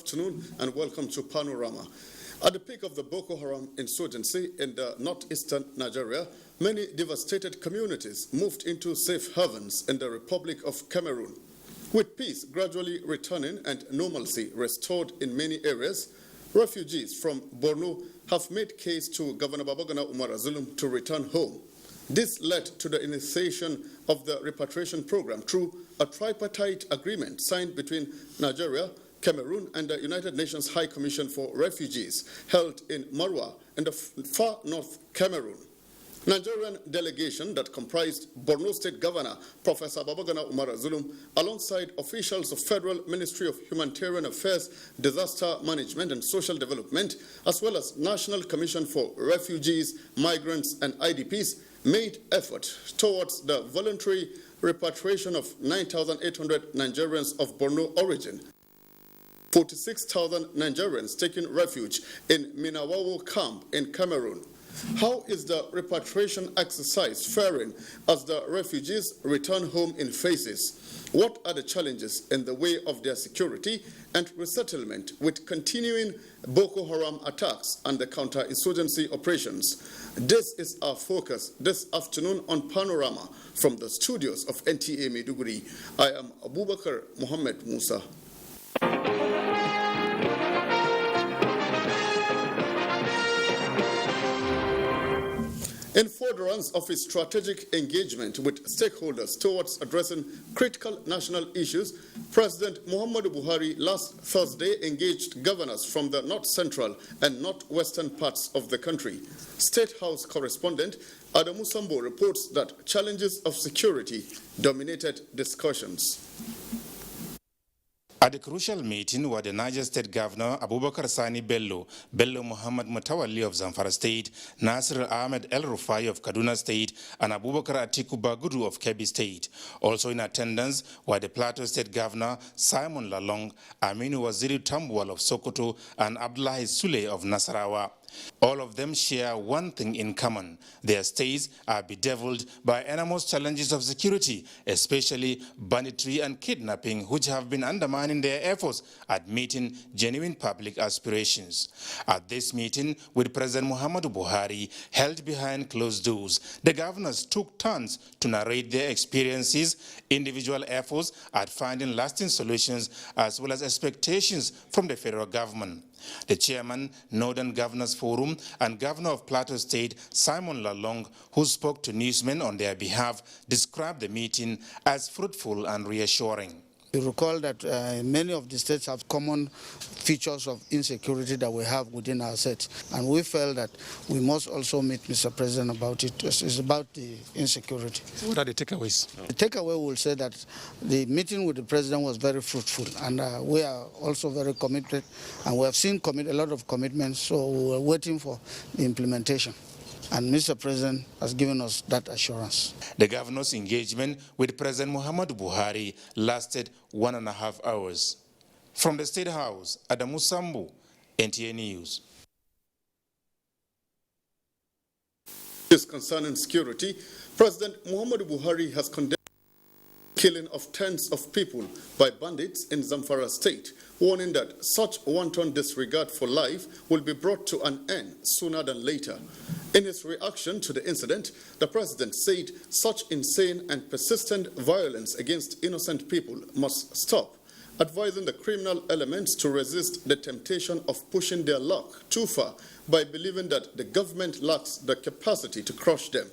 afternoon and welcome to Panorama. At the peak of the Boko Haram insurgency in the northeastern Nigeria, many devastated communities moved into safe havens in the Republic of Cameroon. With peace gradually returning and normalcy restored in many areas, refugees from Borno have made case to Governor Babagana Umar Zulum to return home. This led to the initiation of the repatriation program through a tripartite agreement signed between Nigeria, Cameroon, and the United Nations High Commission for Refugees, held in Marwa in the far north Cameroon. Nigerian delegation that comprised Borno State Governor Professor Babagana Umar Zulum, alongside officials of Federal Ministry of Humanitarian Affairs, Disaster Management and Social Development, as well as National Commission for Refugees, Migrants and IDPs, made effort towards the voluntary repatriation of 9,800 Nigerians of Borno origin. 46,000 Nigerians taking refuge in Minawawo camp in Cameroon. How is the repatriation exercise faring as the refugees return home in phases? What are the challenges in the way of their security and resettlement with continuing Boko Haram attacks and the counter-insurgency operations? This is our focus this afternoon on Panorama from the studios of NTA Maiduguri. I am Abubakar Mohammed Musa. In furtherance of its strategic engagement with stakeholders towards addressing critical national issues, President Muhammadu Buhari last Thursday engaged governors from the north-central and northwestern parts of the country. State House correspondent Adamu Sambo reports that challenges of security dominated discussions. At the crucial meeting were the Niger State Governor Abubakar Sani Bello Muhammad Mutawalli of Zamfara State, Nasir Ahmed El Rufai of Kaduna State, and Abubakar Atiku Bagudu of Kebbi State. Also in attendance were the Plateau State Governor Simon Lalong, Aminu Waziri Tambuwal of Sokoto, and Abdullahi Sule of Nasarawa. All of them share one thing in common. Their states are bedeviled by enormous challenges of security, especially banditry and kidnapping, which have been undermining their efforts at meeting genuine public aspirations. At this meeting with President Muhammadu Buhari, held behind closed doors, the governors took turns to narrate their experiences, individual efforts at finding lasting solutions, as well as expectations from the federal government. The chairman, Northern Governors Forum, and Governor of Plateau State, Simon Lalong, who spoke to newsmen on their behalf, described the meeting as fruitful and reassuring. You recall that many of the states have common features of insecurity that we have within our states, and we felt that we must also meet Mr. President about it. It's about the insecurity. What are the takeaways? The takeaway will say that the meeting with the President was very fruitful, and we are also very committed, and we have seen a lot of commitments, so we are waiting for the implementation. And Mr. President has given us that assurance. The governor's engagement with President Muhammadu Buhari lasted 1.5 hours. From the State House, Adamu Sambu, NTA News. Concerning security, President Muhammadu Buhari has condemned the killing of tens of people by bandits in Zamfara State, warning that such wanton disregard for life will be brought to an end sooner than later. In his reaction to the incident, the president said such insane and persistent violence against innocent people must stop, advising the criminal elements to resist the temptation of pushing their luck too far by believing that the government lacks the capacity to crush them.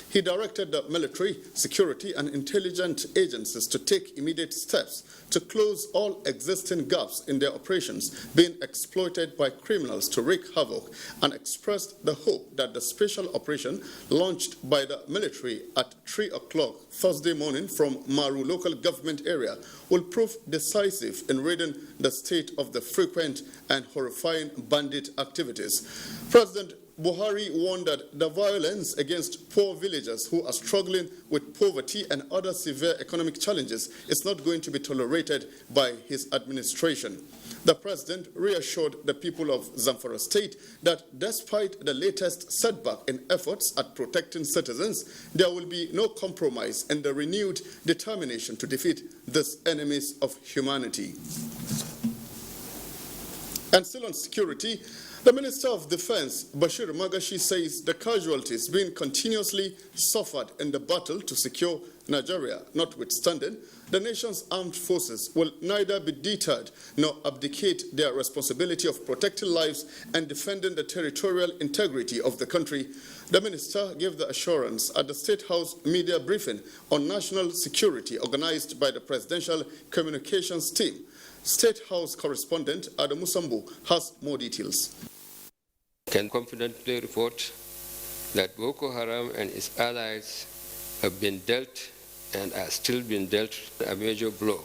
He directed the military, security, and intelligence agencies to take immediate steps to close all existing gaps in their operations being exploited by criminals to wreak havoc, and expressed the hope that the special operation launched by the military at 3 o'clock Thursday morning from Maru local government area will prove decisive in ridding the state of the frequent and horrifying bandit activities. President Buhari warned that the violence against poor villagers who are struggling with poverty and other severe economic challenges is not going to be tolerated by his administration. The president reassured the people of Zamfara State that despite the latest setback in efforts at protecting citizens, there will be no compromise in the renewed determination to defeat these enemies of humanity. And still on security, the Minister of Defense, Bashir Magashi, says the casualties being continuously suffered in the battle to secure Nigeria, notwithstanding, the nation's armed forces will neither be deterred nor abdicate their responsibility of protecting lives and defending the territorial integrity of the country. The minister gave the assurance at the State House media briefing on national security organized by the Presidential Communications Team. State House correspondent Adam Musambu has more details. I can confidently report that Boko Haram and its allies have been dealt and are still being dealt a major blow.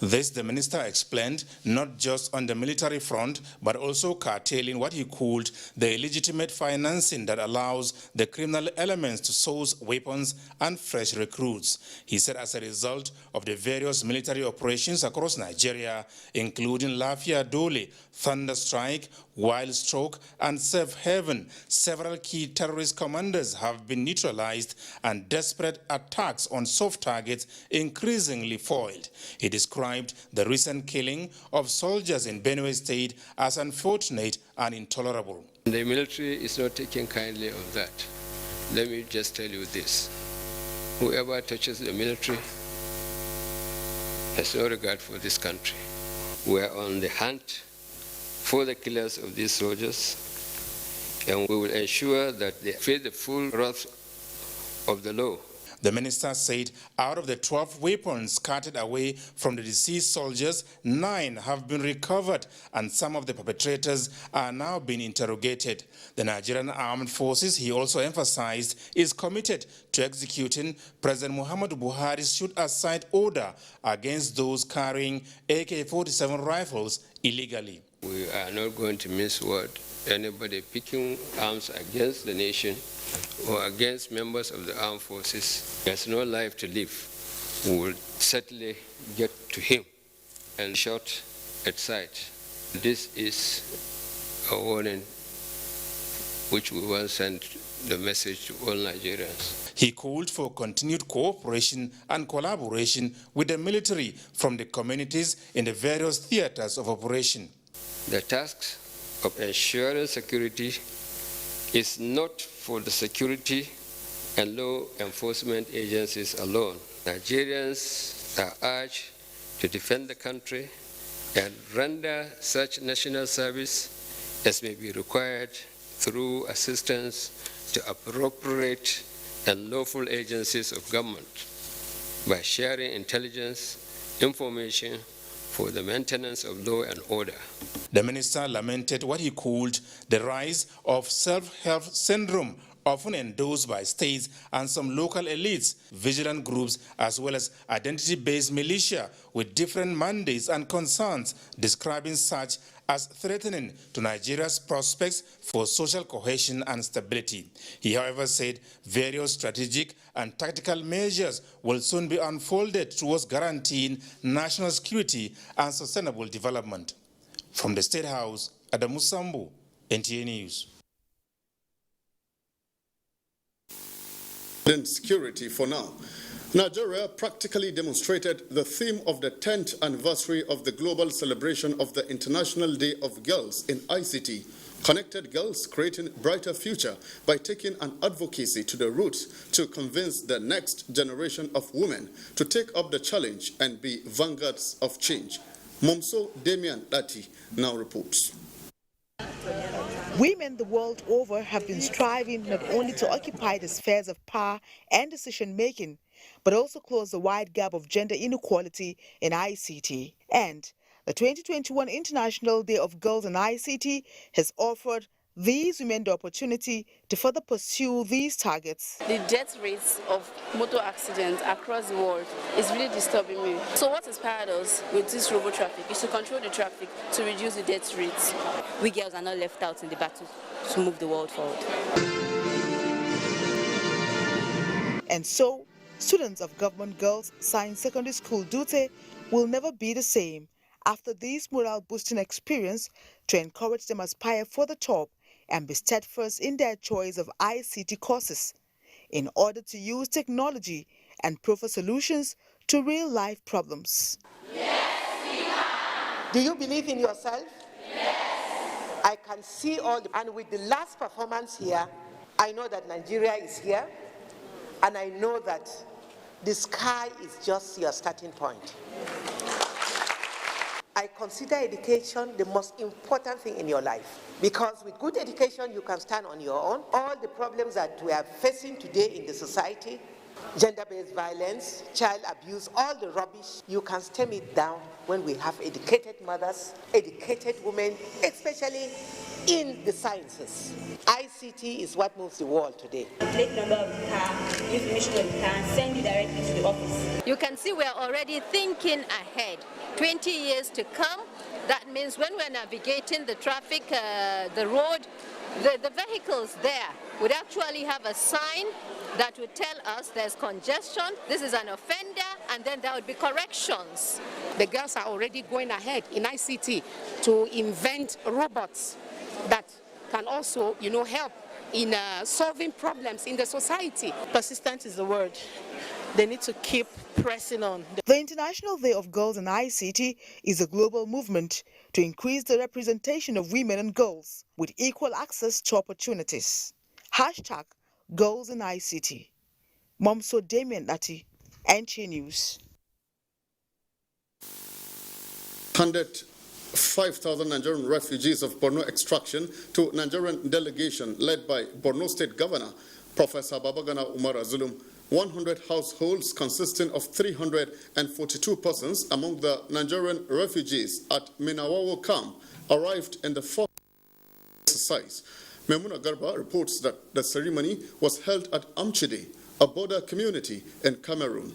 This, the minister explained, not just on the military front, but also curtailing what he called the illegitimate financing that allows the criminal elements to source weapons and fresh recruits. He said as a result of the various military operations across Nigeria, including Lafia Dole, Thunderstrike, Wild Stroke, and Safe Haven, several key terrorist commanders have been neutralized and desperate attacks on soft targets increasingly foiled. He described the recent killing of soldiers in Benue State as unfortunate and intolerable. The military is not taking kindly on that. Let me just tell you this. Whoever touches the military has no regard for this country. We are on the hunt for the killers of these soldiers, and we will ensure that they face the full wrath of the law. The minister said out of the 12 weapons carted away from the deceased soldiers, 9 have been recovered and some of the perpetrators are now being interrogated. The Nigerian Armed Forces, he also emphasized, is committed to executing President Muhammadu Buhari's shoot-aside order against those carrying AK-47 rifles illegally. We are not going to miss word. Anybody picking arms against the nation or against members of the armed forces has no life to live. We will certainly get to him and shot at sight. This is a warning which we will send the message to all Nigerians. He called for continued cooperation and collaboration with the military from the communities in the various theaters of operation. The task of ensuring security is not for the security and law enforcement agencies alone. Nigerians are urged to defend the country and render such national service as may be required through assistance to appropriate and lawful agencies of government by sharing intelligence, information, for the maintenance of law and order. The minister lamented what he called the rise of self-help syndrome, often endorsed by states and some local elites, vigilant groups, as well as identity-based militia with different mandates and concerns, describing such as threatening to Nigeria's prospects for social cohesion and stability. He, however, said various strategic and tactical measures will soon be unfolded towards guaranteeing national security and sustainable development. From the State House, Adam Musambu, NTA News. Security for now. Nigeria practically demonstrated the theme of the 10th anniversary of the global celebration of the International Day of Girls in ICT. Connected girls creating brighter future by taking an advocacy to the roots to convince the next generation of women to take up the challenge and be vanguards of change. Momso Damian Dati now reports. Women the world over have been striving not only to occupy the spheres of power and decision-making, but also close the wide gap of gender inequality in ICT. And the 2021 International Day of Girls in ICT has offered these women the opportunity to further pursue these targets. The death rates of motor accidents across the world is really disturbing me. So what inspired us with this robo traffic is to control the traffic to reduce the death rates. We girls are not left out in the battle to move the world forward. And so, students of Government Girls Science Secondary School Dute will never be the same after this morale-boosting experience to encourage them aspire for the top and be steadfast in their choice of ICT courses in order to use technology and proffer solutions to real-life problems. Yes, we can. Do you believe in yourself? Yes. I can see and with the last performance here, I know that Nigeria is here, and I know that the sky is just your starting point. I consider education the most important thing in your life, because with good education, you can stand on your own. All the problems that we are facing today in the society, gender-based violence, child abuse, all the rubbish, you can stem it down when we have educated mothers, educated women, especially in the sciences. ICT is what moves the world today. Plate number of the car, information of the car, send you directly to the office. You can see we are already thinking ahead. 20 years to come, that means when we're navigating the traffic, the road, the vehicles there would actually have a sign that would tell us there's congestion, this is an offender, and then there would be corrections. The girls are already going ahead in ICT to invent robots that can also, help in solving problems in the society. Persistence is the word. They need to keep pressing on. The International Day of Girls in ICT is a global movement to increase the representation of women and girls with equal access to opportunities. Hashtag Girls in ICT. Momso Damien Lati, NTA News. 105,000 Nigerian refugees of Borno extraction to Nigerian delegation led by Borno State Governor Professor Babagana Umar Zulum. 100 households consisting of 342 persons among the Nigerian refugees at Minawawo camp arrived in the fourth exercise. Memuna Garba reports that the ceremony was held at Amchide, a border community in Cameroon.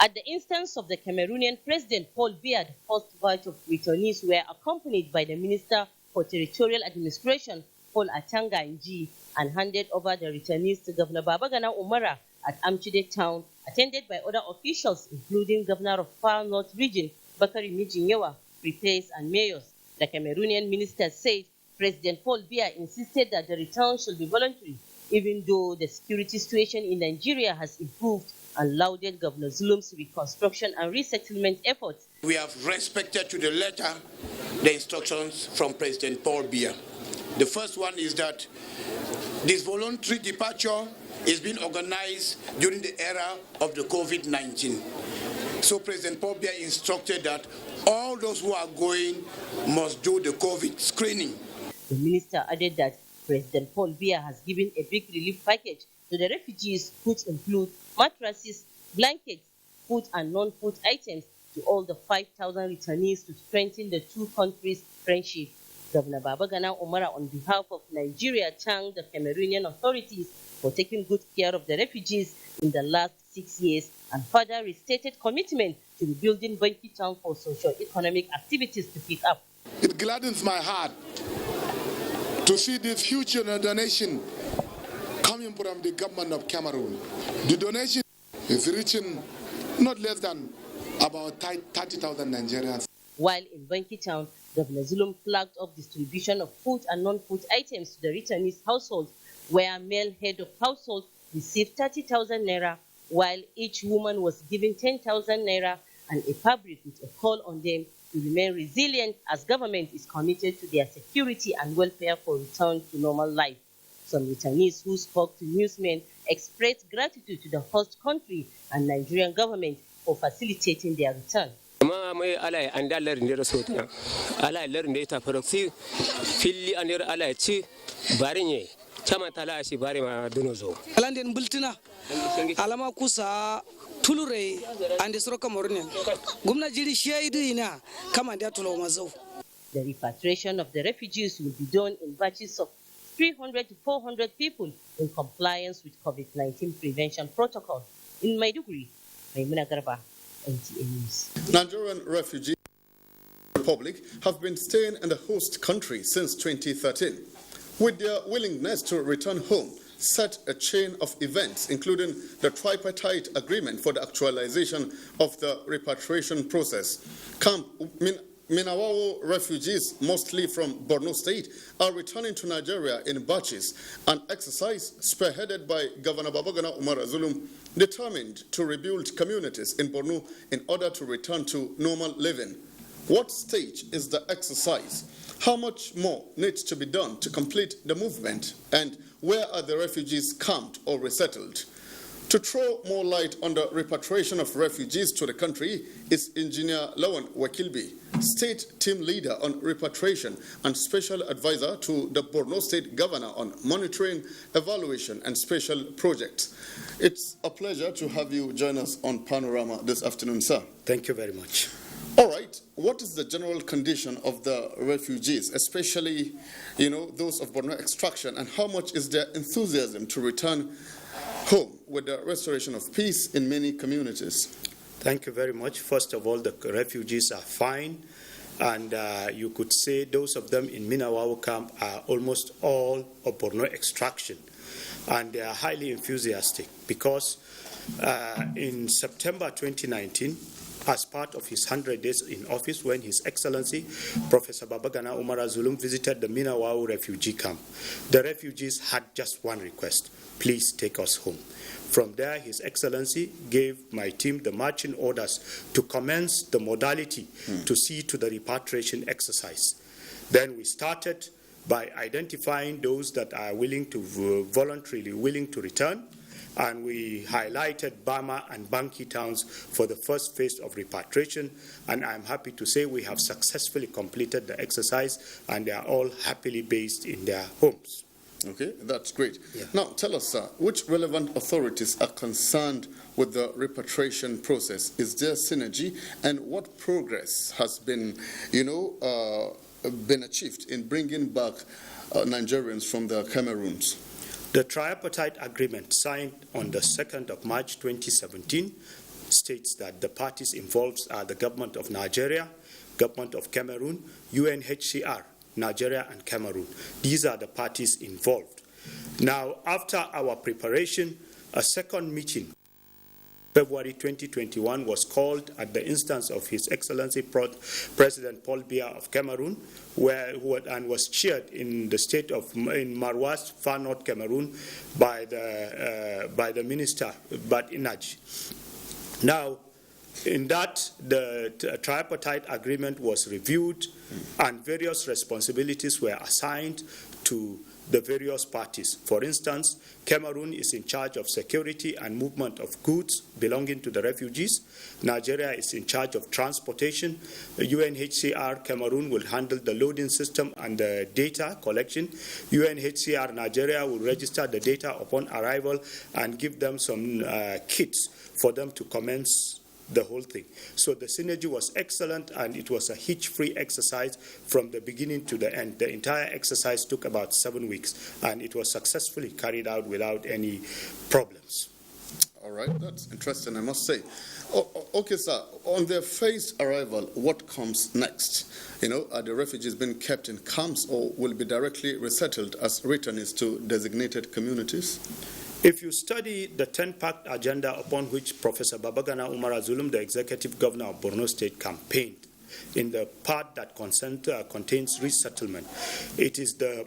At the instance of the Cameroonian President Paul Biya, the first batch of returnees were accompanied by the Minister for Territorial Administration, Paul Atanga Nji, and handed over the returnees to Governor Babagana Umara at Amchide town, attended by other officials, including Governor of Far North Region, Bakari Mijinyewa, prefects and mayors. The Cameroonian minister said President Paul Biya insisted that the return should be voluntary, even though the security situation in Nigeria has improved, and lauded Governor Zulum's reconstruction and resettlement efforts. We have respected to the letter the instructions from President Paul Biya. The first one is that this voluntary departure is being organized during the era of the COVID-19. So President Paul Biya instructed that all those who are going must do the COVID screening. The minister added that President Paul Biya has given a big relief package to the refugees, which include mattresses, blankets, food and non-food items to all the 5,000 returnees to strengthen the two countries' friendship. Governor Babagana Umara, on behalf of Nigeria, thanked the Cameroonian authorities for taking good care of the refugees in the last 6 years, and further restated commitment to rebuilding Banki town for socio-economic activities to pick up. It gladdens my heart to see this huge donation coming from the government of Cameroon. The donation is reaching not less than about 30,000 Nigerians. While in Banki town, Governor Zulum flagged off distribution of food and non-food items to the returnees' households, where male head of household received 30,000 naira, while each woman was given 10,000 naira, and a fabric with a call on them to remain resilient, as government is committed to their security and welfare for return to normal life. Some returnees who spoke to newsmen expressed gratitude to the host country and Nigerian government for facilitating their return. Alandin bultina alama kusa tulure ande soroka mornen gumna jiri shaidu ina kama ndia tulo mazo. The repatriation of the refugees will be done in batches of 300 to 400 people in compliance with COVID-19 prevention protocol. In Maiduguri, Maimuna Garba, NTA News. Nigerian refugees in the Republic have been staying in the host country since 2013. With their willingness to return home, set a chain of events, including the tripartite agreement for the actualization of the repatriation process. Camp Minawawo refugees, mostly from Borno State, are returning to Nigeria in batches, an exercise spearheaded by Governor Babagana Umar Zulum, determined to rebuild communities in Borno in order to return to normal living. What stage is the exercise? How much more needs to be done to complete the movement? And where are the refugees camped or resettled? To throw more light on the repatriation of refugees to the country is Engineer Lawan Wakilbi, State Team Leader on Repatriation and Special Advisor to the Borno State Governor on Monitoring, Evaluation and Special Projects. It's a pleasure to have you join us on Panorama this afternoon, sir. Thank you very much. All right. What is the general condition of the refugees, especially, those of Borno extraction, and how much is their enthusiasm to return home with the restoration of peace in many communities? Thank you very much. First of all, the refugees are fine, and you could say those of them in Minawawa camp are almost all of Borno extraction, and they are highly enthusiastic because in September 2019, as part of his 100 days in office, when His Excellency Professor Babagana Umar Zulum visited the Minawawa refugee camp, the refugees had just one request: please take us home. From there, His Excellency gave my team the marching orders to commence the modality to see to the repatriation exercise. Then we started by identifying those that are willing to voluntarily willing to return, and we highlighted Bama and Banki towns for the first phase of repatriation, and I'm happy to say we have successfully completed the exercise, and they are all happily based in their homes. Okay, that's great. Yeah. Now, tell us, sir, which relevant authorities are concerned with the repatriation process? Is there synergy, and what progress has been, been achieved in bringing back Nigerians from the Cameroons? The tripartite agreement signed on the 2nd of March 2017 states that the parties involved are the government of Nigeria, government of Cameroon, UNHCR, Nigeria and Cameroon. These are the parties involved. Now, after our preparation, a second meeting, February 2021, was called at the instance of His Excellency President Paul Biya of Cameroon, and was chaired in the state of Marwas, far north Cameroon, by the minister, Bat Inaj. Now, in that, the tripartite agreement was reviewed, and various responsibilities were assigned to the various parties. For instance, Cameroon is in charge of security and movement of goods belonging to the refugees. Nigeria is in charge of transportation. UNHCR Cameroon will handle the loading system and the data collection. UNHCR Nigeria will register the data upon arrival and give them some kits for them to commence the whole thing. So the synergy was excellent, and it was a hitch-free exercise from the beginning to the end. The entire exercise took about 7 weeks, and it was successfully carried out without any problems. All right, that's interesting, I must say. Okay, sir, on their phased arrival, what comes next? Are the refugees being kept in camps or will be directly resettled as returnees to designated communities? If you study the 10-pact agenda upon which Professor Babagana Umar Zulum, the executive governor of Borno State, campaigned, in the part that contains resettlement, it is the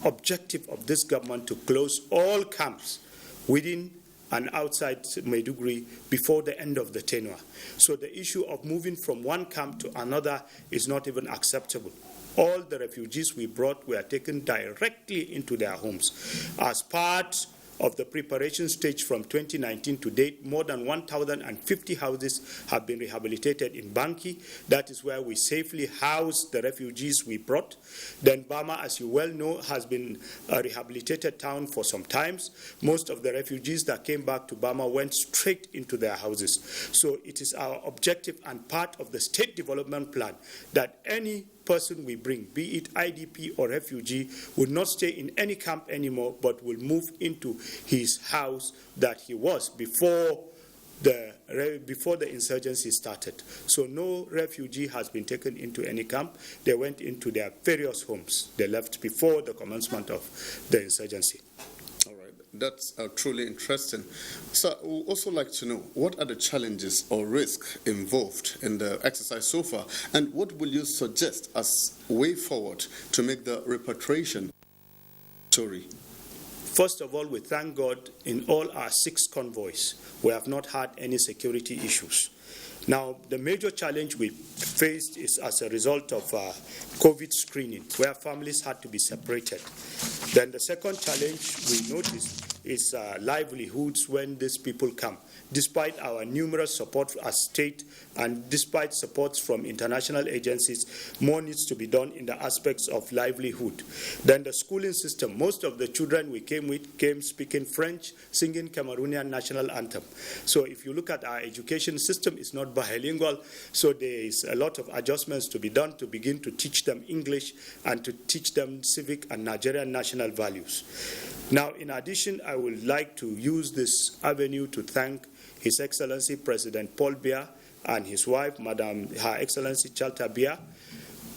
objective of this government to close all camps within and outside Maiduguri before the end of the tenure. So the issue of moving from one camp to another is not even acceptable. All the refugees we brought were taken directly into their homes. As part of the preparation stage from 2019 to date, more than 1,050 houses have been rehabilitated in Banki. That is where we safely house the refugees we brought. Then Bama, as you well know, has been a rehabilitated town for some times. Most of the refugees that came back to Bama went straight into their houses. So it is our objective and part of the state development plan that any person we bring, be it IDP or refugee, will not stay in any camp anymore, but will move into his house that he was before the insurgency started. So no refugee has been taken into any camp. They went into their various homes. They left before the commencement of the insurgency. That's truly interesting. So we would also like to know, what are the challenges or risks involved in the exercise so far, and what will you suggest as way forward to make the repatriation story? First of all, we thank God in all our 6 convoys, we have not had any security issues. Now, the major challenge we faced is as a result of COVID screening, where families had to be separated. Then the second challenge we noticed is livelihoods when these people come. Despite our numerous support as state and despite supports from international agencies, more needs to be done in the aspects of livelihood. Then the schooling system, most of the children we came with came speaking French, singing Cameroonian national anthem. So if you look at our education system, it's not bilingual, so there is a lot of adjustments to be done to begin to teach them English and to teach them civic and Nigerian national values. Now, in addition, I would like to use this avenue to thank His Excellency President Paul Biya and his wife, Her Excellency Chalta Biya.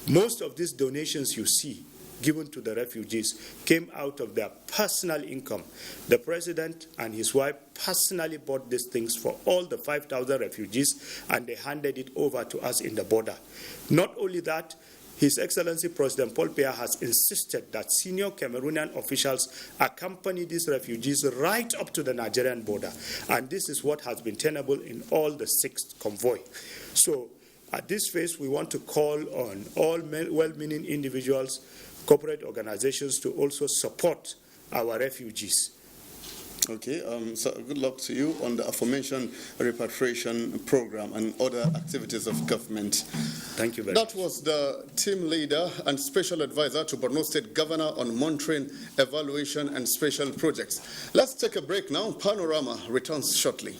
Most of these donations you see given to the refugees came out of their personal income. The President and his wife personally bought these things for all the 5,000 refugees, and they handed it over to us in the border. Not only that, His Excellency President Paul Biya has insisted that senior Cameroonian officials accompany these refugees right up to the Nigerian border. And this is what has been tenable in all the 6th convoy. So at this phase, we want to call on all well-meaning individuals, corporate organizations to also support our refugees. Okay, so good luck to you on the aforementioned repatriation program and other activities of government. Thank you very much. That was the team leader and special advisor to Borno State Governor on monitoring, evaluation, and special projects. Let's take a break now. Panorama returns shortly.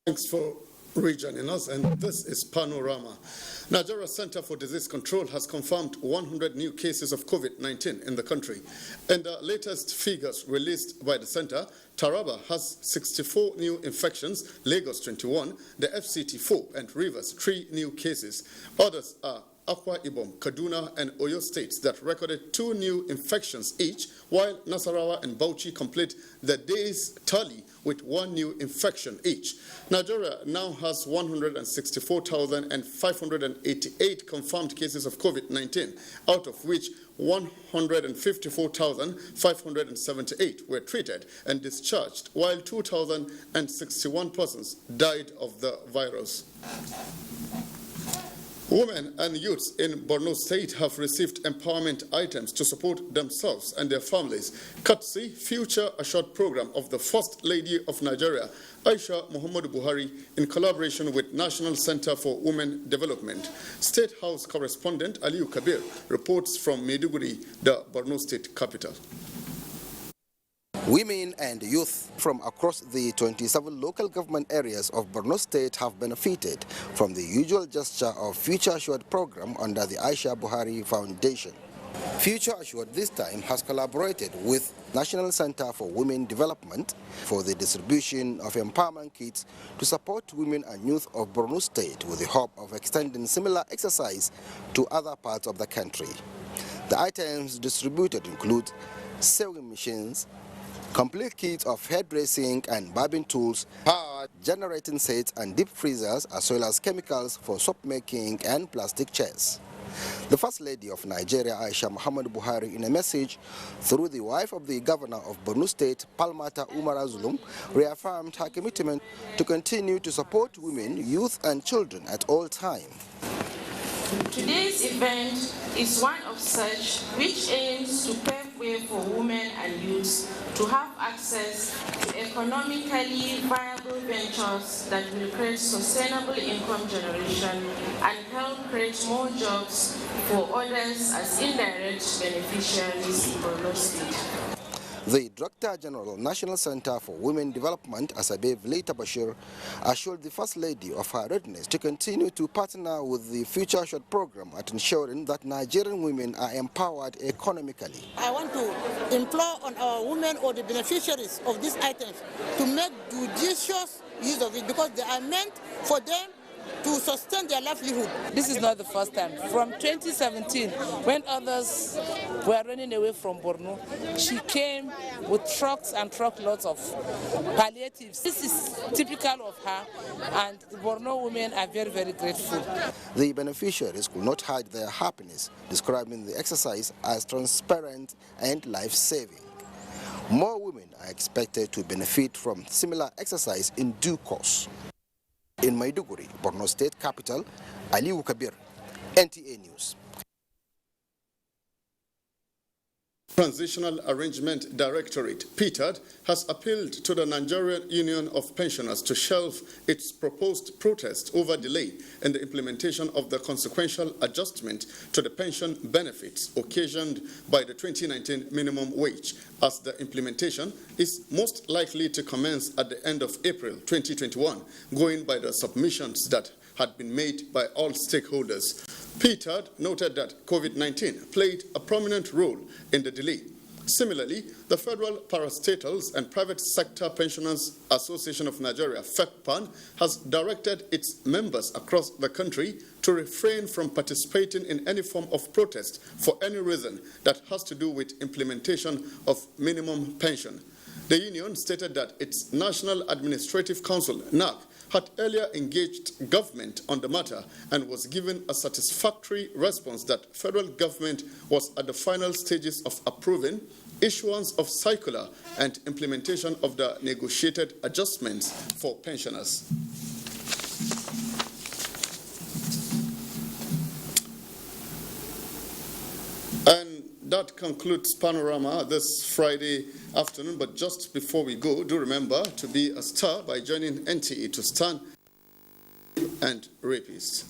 Thanks for rejoining us, and this is Panorama. Nigeria Center for Disease Control has confirmed 100 new cases of COVID-19 in the country. In the latest figures released by the center, Taraba has 64 new infections, Lagos 21, the FCT 4, and Rivers 3 new cases. Others are Akwa Ibom, Kaduna, and Oyo states that recorded 2 new infections each, while Nasarawa and Bauchi complete the day's tally with 1 new infection each. Nigeria now has 164,588 confirmed cases of COVID-19, out of which 154,578 were treated and discharged, while 2,061 persons died of the virus. Women and youths in Borno State have received empowerment items to support themselves and their families, courtesy Future Assured program of the First Lady of Nigeria, Aisha Muhammadu Buhari, in collaboration with National Center for Women Development. State House correspondent Aliyu Kabir reports from Maiduguri, the Borno State capital. Women and youth from across the 27 local government areas of Borno State have benefited from the usual gesture of Future Assured program under the Aisha Buhari Foundation. Future Assured this time has collaborated with National Center for Women Development for the distribution of empowerment kits to support women and youth of Borno State with the hope of extending similar exercise to other parts of the country. The items distributed include sewing machines, complete kits of hairdressing and barbing tools, power generating sets and deep freezers, as well as chemicals for soap making and plastic chairs. The First Lady of Nigeria, Aisha Muhammadu Buhari, in a message through the wife of the Governor of Borno State, Palmata Umar Zulum, reaffirmed her commitment to continue to support women, youth and children at all times. Today's event is one of such which aims to pave way for women and youths to have access to economically viable ventures that will create sustainable income generation and help create more jobs for others as indirect beneficiaries in Borno State. The Director General, National Center for Women Development, Asabe Vleta Bashir, assured the First Lady of her readiness to continue to partner with the Future Assured program at ensuring that Nigerian women are empowered economically. I want to implore on our women or the beneficiaries of these items to make judicious use of it because they are meant for them to sustain their livelihood. This is not the first time. From 2017, when others were running away from Borno, she came with trucks and truckloads of palliatives. This is typical of her, and the Borno women are very, very grateful. The beneficiaries could not hide their happiness, describing the exercise as transparent and life-saving. More women are expected to benefit from similar exercise in due course. In Maiduguri, Borno State capital, Aliu Kabir, NTA News. Transitional Arrangement Directorate, PTAD, has appealed to the Nigerian Union of Pensioners to shelve its proposed protest over delay in the implementation of the consequential adjustment to the pension benefits occasioned by the 2019 minimum wage, as the implementation is most likely to commence at the end of April 2021, going by the submissions that had been made by all stakeholders. PTAD noted that COVID-19 played a prominent role in the delay. Similarly, the Federal Parastatals and Private Sector Pensioners Association of Nigeria, FEPPAN, has directed its members across the country to refrain from participating in any form of protest for any reason that has to do with implementation of minimum pension. The union stated that its National Administrative Council, NAC, had earlier engaged government on the matter and was given a satisfactory response that federal government was at the final stages of approving issuance of circular and implementation of the negotiated adjustments for pensioners. And that concludes Panorama this Friday afternoon. But just before we go, do remember to be a star by joining NTA to stand and rapists.